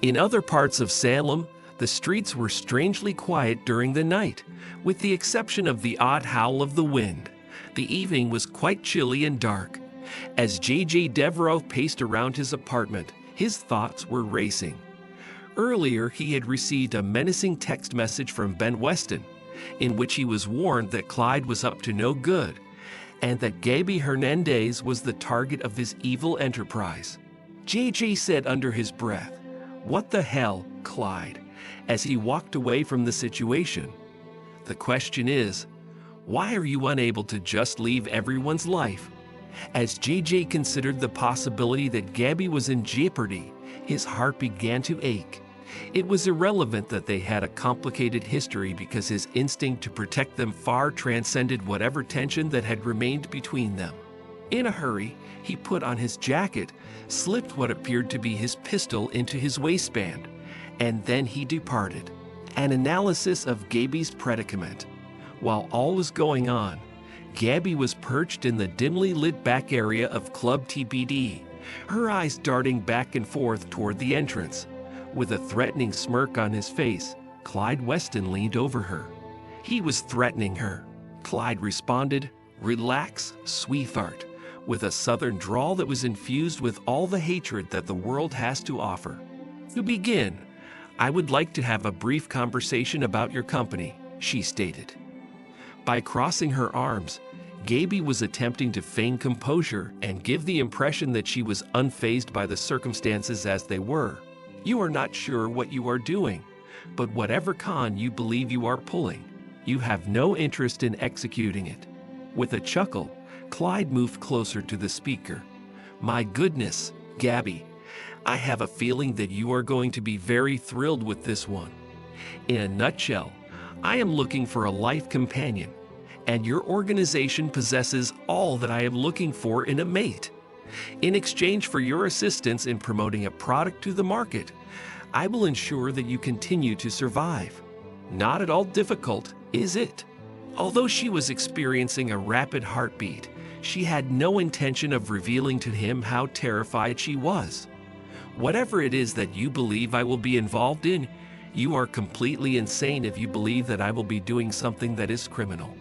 In other parts of Salem, the streets were strangely quiet during the night, with the exception of the odd howl of the wind. The evening was quite chilly and dark. As J.J. Devereaux paced around his apartment, his thoughts were racing. Earlier, he had received a menacing text message from Ben Weston, in which he was warned that Clyde was up to no good, and that Gabby Hernandez was the target of his evil enterprise. J.J. said under his breath, "What the hell, Clyde?" as he walked away from the situation. The question is, why are you unable to just leave everyone's life? As J.J. considered the possibility that Gabby was in jeopardy, his heart began to ache. It was irrelevant that they had a complicated history because his instinct to protect them far transcended whatever tension that had remained between them. In a hurry, he put on his jacket, slipped what appeared to be his pistol into his waistband, and then he departed. An analysis of Gabby's predicament. While all was going on, Gabby was perched in the dimly lit back area of Club TBD, her eyes darting back and forth toward the entrance. With a threatening smirk on his face, Clyde Weston leaned over her. He was threatening her. Clyde responded, "Relax, sweetheart," with a southern drawl that was infused with all the hatred that the world has to offer. "To begin, I would like to have a brief conversation about your company," she stated. By crossing her arms, Gabby was attempting to feign composure and give the impression that she was unfazed by the circumstances as they were. "You are not sure what you are doing, but whatever con you believe you are pulling, you have no interest in executing it." With a chuckle, Clyde moved closer to the speaker. "My goodness, Gabby, I have a feeling that you are going to be very thrilled with this one. In a nutshell, I am looking for a life companion, and your organization possesses all that I am looking for in a mate. In exchange for your assistance in promoting a product to the market, I will ensure that you continue to survive. Not at all difficult, is it?" Although she was experiencing a rapid heartbeat, she had no intention of revealing to him how terrified she was. "Whatever it is that you believe I will be involved in, you are completely insane if you believe that I will be doing something that is criminal."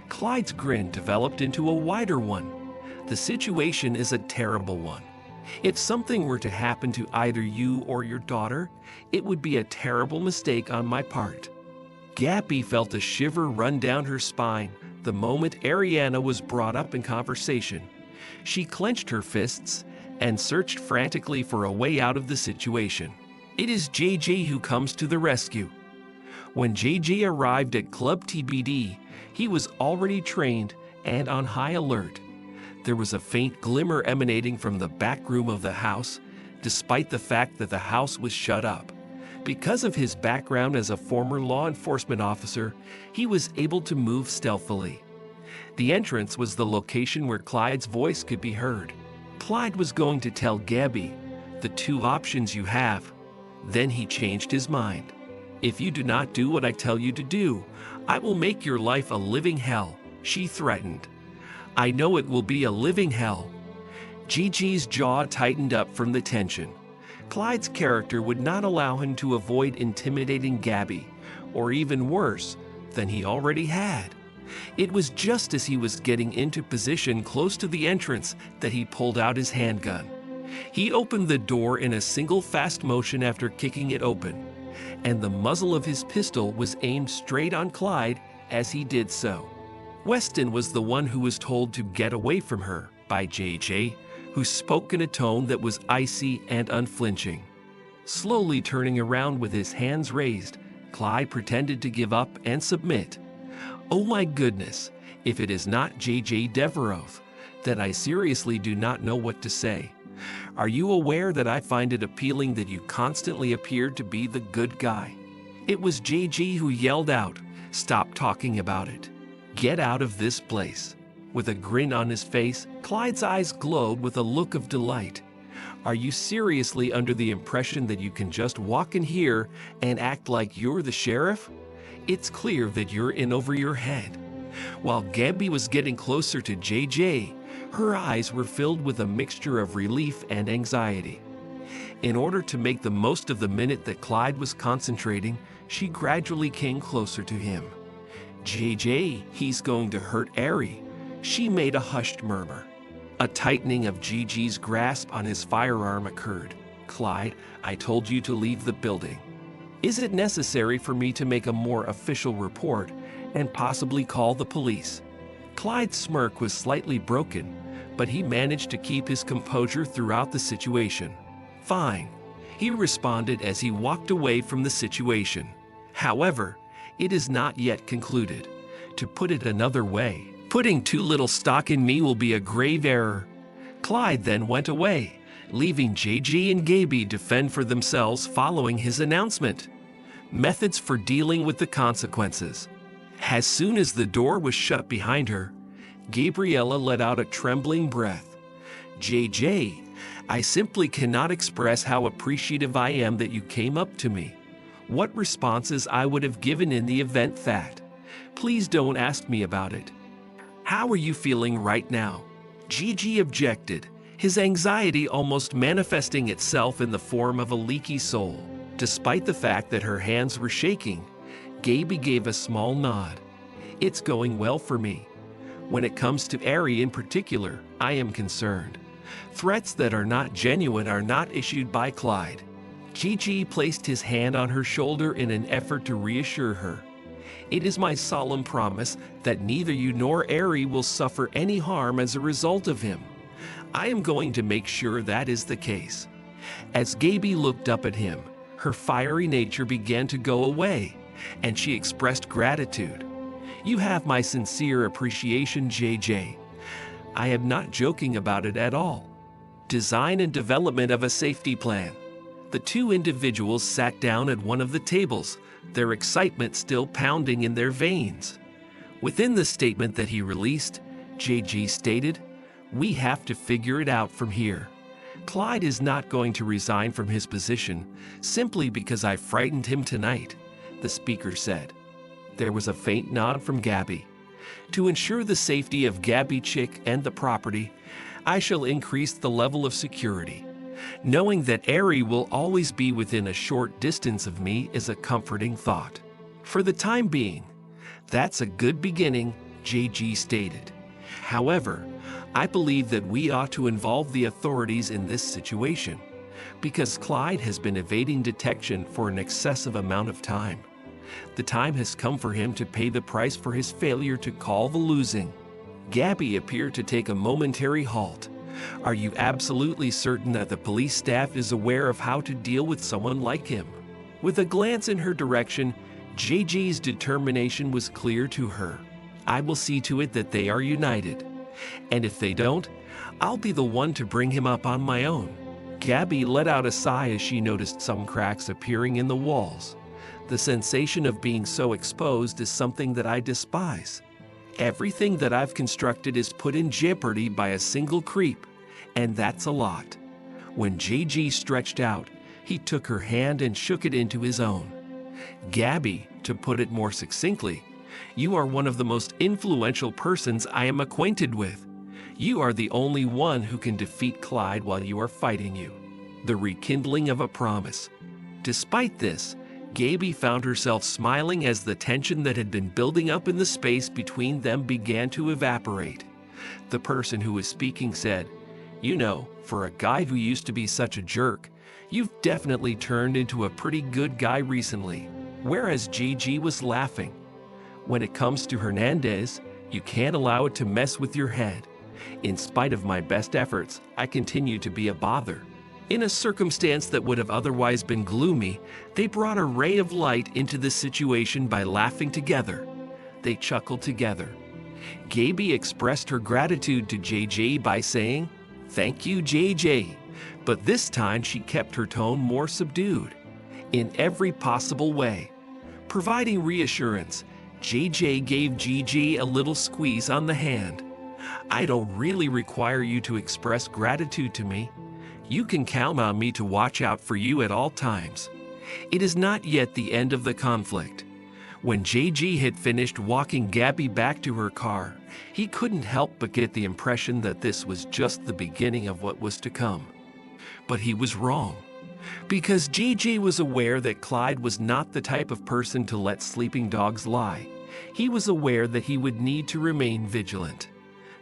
Clyde's grin developed into a wider one. "The situation is a terrible one. If something were to happen to either you or your daughter, it would be a terrible mistake on my part." Gabby felt a shiver run down her spine the moment Ariana was brought up in conversation. She clenched her fists and searched frantically for a way out of the situation. It is JJ who comes to the rescue. When JJ arrived at Club TBD, he was already trained and on high alert. There was a faint glimmer emanating from the back room of the house, despite the fact that the house was shut up. Because of his background as a former law enforcement officer, he was able to move stealthily. The entrance was the location where Clyde's voice could be heard. Clyde was going to tell Gabby, "The two options you have." Then he changed his mind. "If you do not do what I tell you to do, I will make your life a living hell," she threatened. "I know it will be a living hell." Gigi's jaw tightened up from the tension. Clyde's character would not allow him to avoid intimidating Gabby, or even worse, than he already had. It was just as he was getting into position close to the entrance that he pulled out his handgun. He opened the door in a single fast motion after kicking it open, and the muzzle of his pistol was aimed straight on Clyde as he did so. Weston was the one who was told to get away from her by JJ, who spoke in a tone that was icy and unflinching. Slowly turning around with his hands raised, Clyde pretended to give up and submit. "Oh my goodness, if it is not JJ Devereaux, then I seriously do not know what to say. Are you aware that I find it appealing that you constantly appear to be the good guy?" It was JJ who yelled out, "Stop talking about it. Get out of this place." With a grin on his face, Clyde's eyes glowed with a look of delight. "Are you seriously under the impression that you can just walk in here and act like you're the sheriff? It's clear that you're in over your head." While Gabby was getting closer to JJ, her eyes were filled with a mixture of relief and anxiety. In order to make the most of the minute that Clyde was concentrating, she gradually came closer to him. JJ, he's going to hurt Ari, she made a hushed murmur. A tightening of Gigi's grasp on his firearm occurred. Clyde, I told you to leave the building. Is it necessary for me to make a more official report and possibly call the police? Clyde's smirk was slightly broken, but he managed to keep his composure throughout the situation. Fine, he responded as he walked away from the situation. However, it is not yet concluded. To put it another way, putting too little stock in me will be a grave error. Clyde then went away, leaving JG and Gaby to fend for themselves following his announcement. Methods for dealing with the consequences. As soon as the door was shut behind her, Gabriella let out a trembling breath. JJ, I simply cannot express how appreciative I am that you came up to me. What responses I would have given in the event that. Please don't ask me about it. How are you feeling right now? Gigi objected, his anxiety almost manifesting itself in the form of a leaky soul. Despite the fact that her hands were shaking, Gaby gave a small nod. It's going well for me. When it comes to Ari in particular, I am concerned. Threats that are not genuine are not issued by Clyde. Gigi placed his hand on her shoulder in an effort to reassure her. It is my solemn promise that neither you nor Ari will suffer any harm as a result of him. I am going to make sure that is the case. As Gaby looked up at him, her fiery nature began to go away, and she expressed gratitude. You have my sincere appreciation, JJ. I am not joking about it at all. Design and development of a safety plan. The two individuals sat down at one of the tables, their excitement still pounding in their veins. Within the statement that he released, JG stated, "We have to figure it out from here. Clyde is not going to resign from his position simply because I frightened him tonight," the speaker said. There was a faint nod from Gaby. To ensure the safety of Gaby Chick and the property, I shall increase the level of security. Knowing that Ari will always be within a short distance of me is a comforting thought. For the time being, that's a good beginning, JG stated. However, I believe that we ought to involve the authorities in this situation, because Clyde has been evading detection for an excessive amount of time. The time has come for him to pay the price for his failure to call the losing. Gaby appeared to take a momentary halt. Are you absolutely certain that the police staff is aware of how to deal with someone like him? With a glance in her direction, JG's determination was clear to her. I will see to it that they are united. And if they don't, I'll be the one to bring him up on my own. Gaby let out a sigh as she noticed some cracks appearing in the walls. The sensation of being so exposed is something that I despise. Everything that I've constructed is put in jeopardy by a single creep, and that's a lot. When JG stretched out, he took her hand and shook it into his own. Gaby, to put it more succinctly, you are one of the most influential persons I am acquainted with. You are the only one who can defeat Clyde while you are fighting you. The rekindling of a promise. Despite this, Gaby found herself smiling as the tension that had been building up in the space between them began to evaporate. The person who was speaking said, "You know, for a guy who used to be such a jerk, you've definitely turned into a pretty good guy recently." Whereas JG was laughing. When it comes to Hernandez, you can't allow it to mess with your head. In spite of my best efforts, I continue to be a bother. In a circumstance that would have otherwise been gloomy, they brought a ray of light into the situation by laughing together. They chuckled together. Gaby expressed her gratitude to JJ by saying, "Thank you, JJ," but this time she kept her tone more subdued. In every possible way. Providing reassurance, JJ gave Gigi a little squeeze on the hand. "I don't really require you to express gratitude to me. You can count on me to watch out for you at all times. It is not yet the end of the conflict." When JG had finished walking Gaby back to her car, he couldn't help but get the impression that this was just the beginning of what was to come. But he was wrong. Because Gigi was aware that Clyde was not the type of person to let sleeping dogs lie, he was aware that he would need to remain vigilant.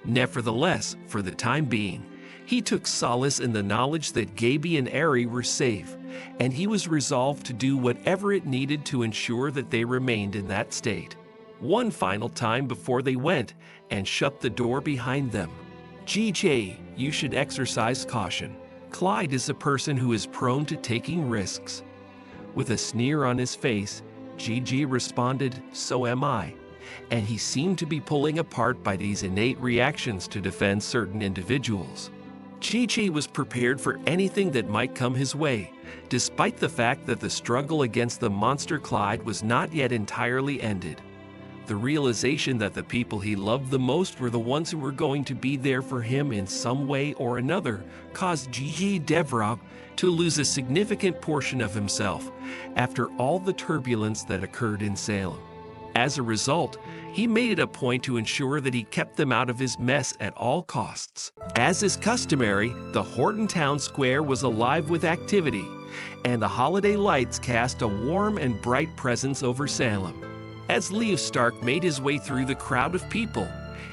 Nevertheless, for the time being, he took solace in the knowledge that Gaby and Ari were safe, and he was resolved to do whatever it needed to ensure that they remained in that state. One final time before they went and shut the door behind them. Gigi, you should exercise caution. Clyde is a person who is prone to taking risks. With a sneer on his face, Gigi responded, so am I. And he seemed to be pulling apart by these innate reactions to defend certain individuals. Gigi was prepared for anything that might come his way, despite the fact that the struggle against the monster Clyde was not yet entirely ended. The realization that the people he loved the most were the ones who were going to be there for him in some way or another caused Gigi Devrov to lose a significant portion of himself after all the turbulence that occurred in Salem. As a result, he made it a point to ensure that he kept them out of his mess at all costs. As is customary, the Horton Town Square was alive with activity, and the holiday lights cast a warm and bright presence over Salem. As Leo Stark made his way through the crowd of people,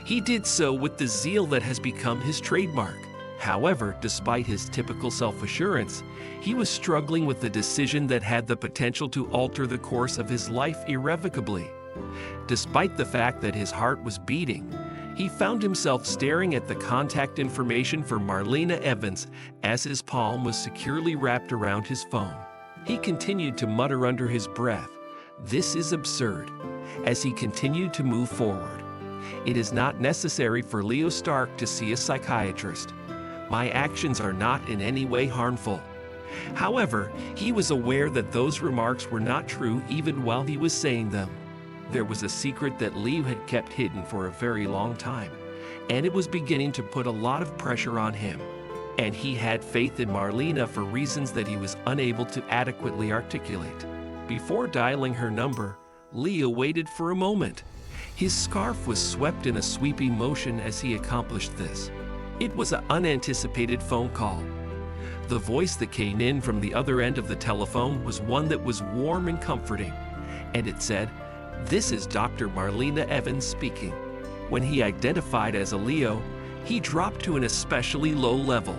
he did so with the zeal that has become his trademark. However, despite his typical self-assurance, he was struggling with a decision that had the potential to alter the course of his life irrevocably. Despite the fact that his heart was beating, he found himself staring at the contact information for Marlena Evans as his palm was securely wrapped around his phone. He continued to mutter under his breath, "This is absurd," as he continued to move forward. It is not necessary for Leo Stark to see a psychiatrist. My actions are not in any way harmful. However, he was aware that those remarks were not true even while he was saying them. There was a secret that Leo had kept hidden for a very long time, and it was beginning to put a lot of pressure on him. And he had faith in Marlena for reasons that he was unable to adequately articulate. Before dialing her number, Leo waited for a moment. His scarf was swept in a sweeping motion as he accomplished this. It was an unanticipated phone call. The voice that came in from the other end of the telephone was one that was warm and comforting, and it said, "This is Dr. Marlena Evans speaking." When he identified as a Leo, he dropped to an especially low level.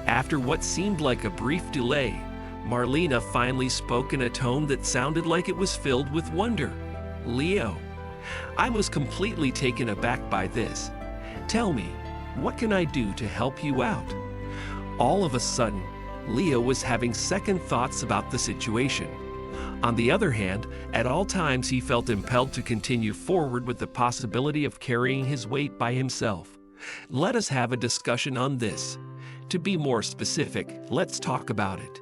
After what seemed like a brief delay, Marlena finally spoke in a tone that sounded like it was filled with wonder. "Leo, I was completely taken aback by this. Tell me, what can I do to help you out?" All of a sudden, Leo was having second thoughts about the situation. On the other hand, at all times he felt impelled to continue forward with the possibility of carrying his weight by himself. Let us have a discussion on this. To be more specific, let's talk about it.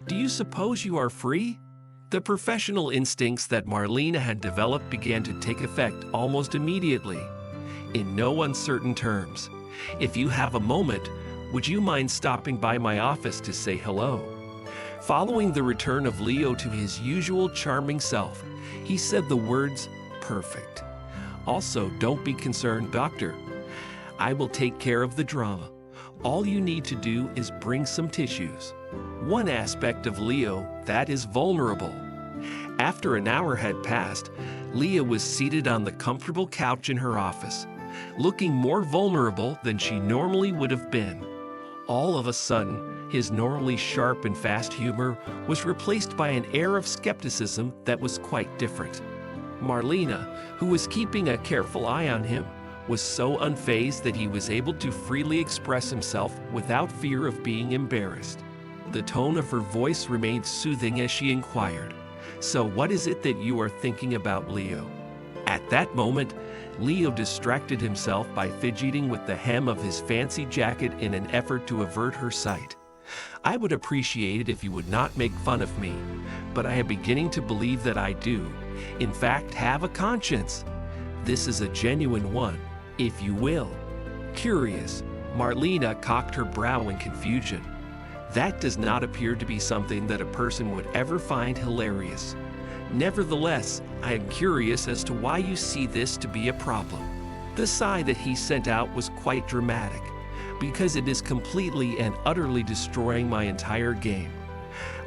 Do you suppose you are free? The professional instincts that Marlena had developed began to take effect almost immediately. In no uncertain terms, if you have a moment, would you mind stopping by my office to say hello? Following the return of Leo to his usual charming self, he said the words, "Perfect. Also, don't be concerned, doctor. I will take care of the drama. All you need to do is bring some tissues." One aspect of Leo that is vulnerable. After an hour had passed, Leah was seated on the comfortable couch in her office, looking more vulnerable than she normally would have been. All of a sudden, his normally sharp and fast humor was replaced by an air of skepticism that was quite different. Marlena, who was keeping a careful eye on him, was so unfazed that he was able to freely express himself without fear of being embarrassed. The tone of her voice remained soothing as she inquired, "So what is it that you are thinking about, Leo?" At that moment, Leo distracted himself by fidgeting with the hem of his fancy jacket in an effort to avert her sight. "I would appreciate it if you would not make fun of me, but I am beginning to believe that I do, in fact, have a conscience. This is a genuine one, if you will." Curious, Marlena cocked her brow in confusion. That does not appear to be something that a person would ever find hilarious. Nevertheless, I am curious as to why you see this to be a problem. The sigh that he sent out was quite dramatic, because it is completely and utterly destroying my entire game.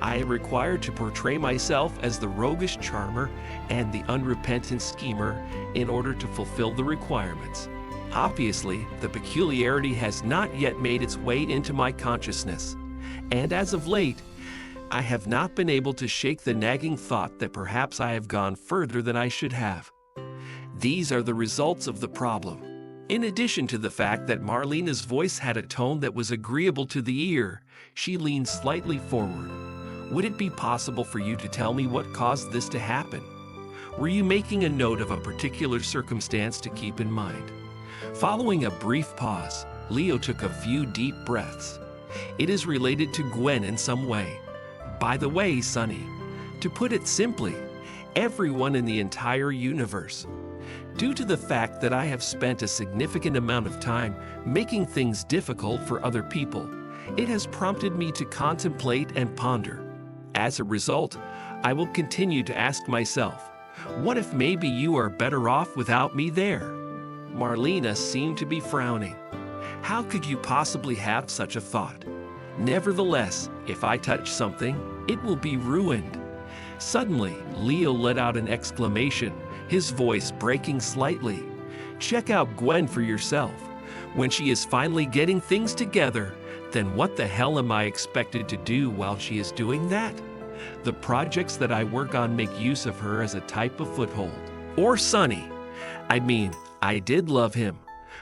I am required to portray myself as the roguish charmer and the unrepentant schemer in order to fulfill the requirements. Obviously, the peculiarity has not yet made its way into my consciousness, and as of late, I have not been able to shake the nagging thought that perhaps I have gone further than I should have. These are the results of the problem. In addition to the fact that Marlena's voice had a tone that was agreeable to the ear, she leaned slightly forward. Would it be possible for you to tell me what caused this to happen? Were you making a note of a particular circumstance to keep in mind? Following a brief pause, Leo took a few deep breaths. It is related to Gwen in some way. By the way, Sonny, to put it simply, everyone in the entire universe. Due to the fact that I have spent a significant amount of time making things difficult for other people, it has prompted me to contemplate and ponder. As a result, I will continue to ask myself, what if maybe you are better off without me there? Marlena seemed to be frowning. How could you possibly have such a thought? Nevertheless, if I touch something, it will be ruined. Suddenly, Leo let out an exclamation, his voice breaking slightly. Check out Gwen for yourself. When she is finally getting things together, then what the hell am I expected to do while she is doing that? The projects that I work on make use of her as a type of foothold. Or Sonny. I mean, I did love him,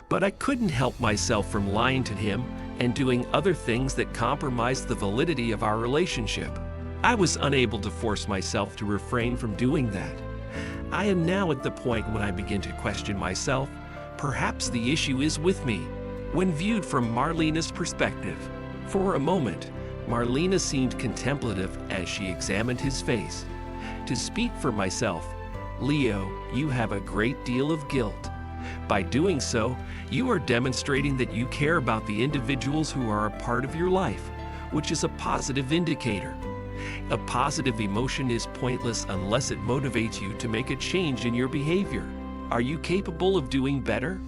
but I couldn't help myself from lying to him and doing other things that compromised the validity of our relationship. I was unable to force myself to refrain from doing that. I am now at the point when I begin to question myself. Perhaps the issue is with me, when viewed from Marlena's perspective. For a moment, Marlena seemed contemplative as she examined his face. To speak for myself, Leo, you have a great deal of guilt. By doing so, you are demonstrating that you care about the individuals who are a part of your life, which is a positive indicator. A positive emotion is pointless unless it motivates you to make a change in your behavior. Are you capable of doing better?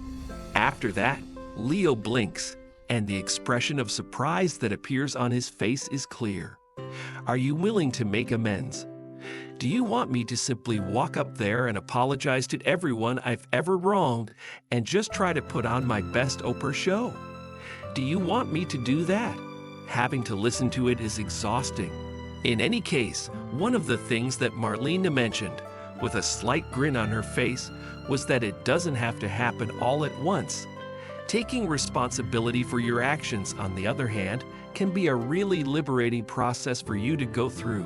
After that, Leo blinks, and the expression of surprise that appears on his face is clear. Are you willing to make amends? Do you want me to simply walk up there and apologize to everyone I've ever wronged and just try to put on my best Oprah show? Do you want me to do that? Having to listen to it is exhausting. In any case, one of the things that Marlena mentioned, with a slight grin on her face, was that it doesn't have to happen all at once. Taking responsibility for your actions, on the other hand, can be a really liberating process for you to go through.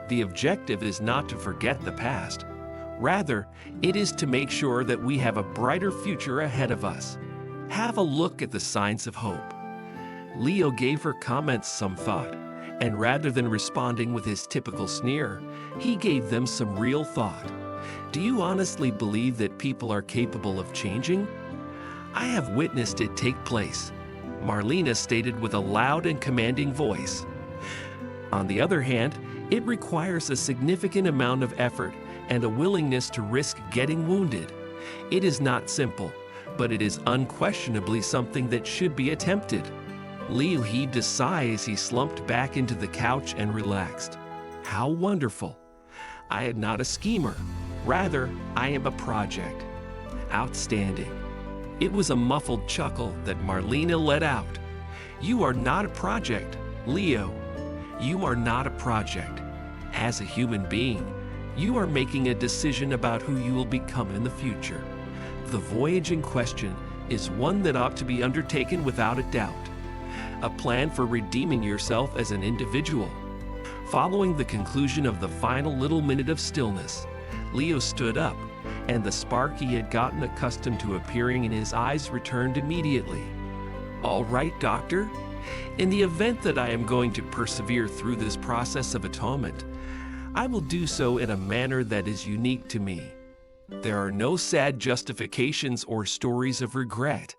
The objective is not to forget the past. Rather, it is to make sure that we have a brighter future ahead of us. Have a look at the signs of hope. Leo gave her comments some thought, and rather than responding with his typical sneer, he gave them some real thought. Do you honestly believe that people are capable of changing? I have witnessed it take place, Marlena stated with a loud and commanding voice. On the other hand, it requires a significant amount of effort and a willingness to risk getting wounded. It is not simple, but it is unquestionably something that should be attempted. Leo heaved a sigh as he slumped back into the couch and relaxed. How wonderful. I am not a schemer. Rather, I am a project. Outstanding. It was a muffled chuckle that Marlena let out. You are not a project, Leo. You are not a project. As a human being, you are making a decision about who you will become in the future. The voyage in question is one that ought to be undertaken without a doubt. A plan for redeeming yourself as an individual. Following the conclusion of the final little minute of stillness, Leo stood up, and the spark he had gotten accustomed to appearing in his eyes returned immediately. All right, Doctor. In the event that I am going to persevere through this process of atonement, I will do so in a manner that is unique to me. There are no sad justifications or stories of regret.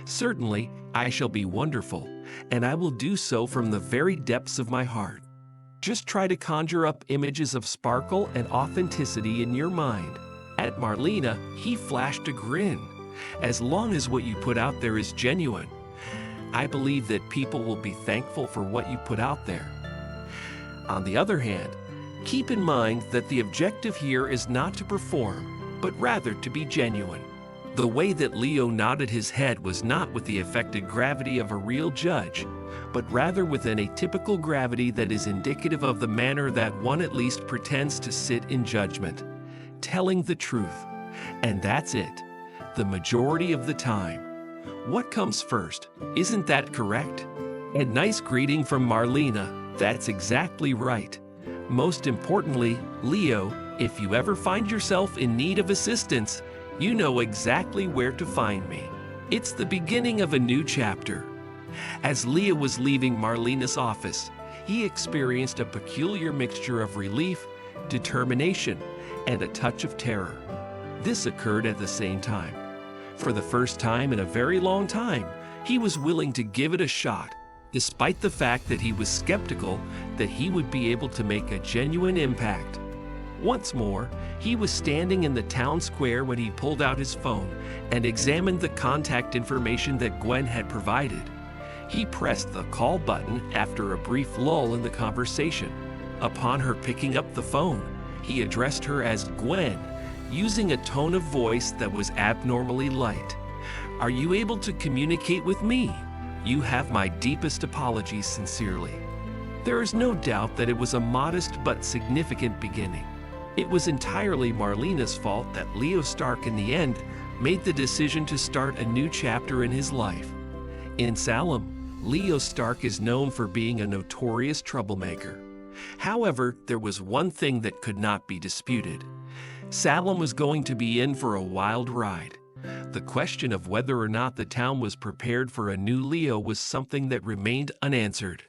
Certainly, I shall be wonderful, and I will do so from the very depths of my heart. Just try to conjure up images of sparkle and authenticity in your mind. At Marlena, he flashed a grin. As long as what you put out there is genuine. I believe that people will be thankful for what you put out there. On the other hand, keep in mind that the objective here is not to perform, but rather to be genuine. The way that Leo nodded his head was not with the affected gravity of a real judge, but rather with an atypical gravity that is indicative of the manner that one at least pretends to sit in judgment, telling the truth. And that's it, the majority of the time. What comes first? Isn't that correct? A nice greeting from Marlena. That's exactly right. Most importantly, Leo, if you ever find yourself in need of assistance, you know exactly where to find me. It's the beginning of a new chapter. As Leo was leaving Marlena's office, he experienced a peculiar mixture of relief, determination, and a touch of terror. This occurred at the same time. For the first time in a very long time, he was willing to give it a shot, despite the fact that he was skeptical that he would be able to make a genuine impact. Once more, he was standing in the town square when he pulled out his phone and examined the contact information that Gwen had provided. He pressed the call button after a brief lull in the conversation. Upon her picking up the phone, he addressed her as Gwen, using a tone of voice that was abnormally light. "Are you able to communicate with me? You have my deepest apologies sincerely." There is no doubt that it was a modest but significant beginning. It was entirely Marlena's fault that Leo Stark in the end made the decision to start a new chapter in his life. In Salem, Leo Stark is known for being a notorious troublemaker. However, there was one thing that could not be disputed. Salem was going to be in for a wild ride. The question of whether or not the town was prepared for a new Leo was something that remained unanswered.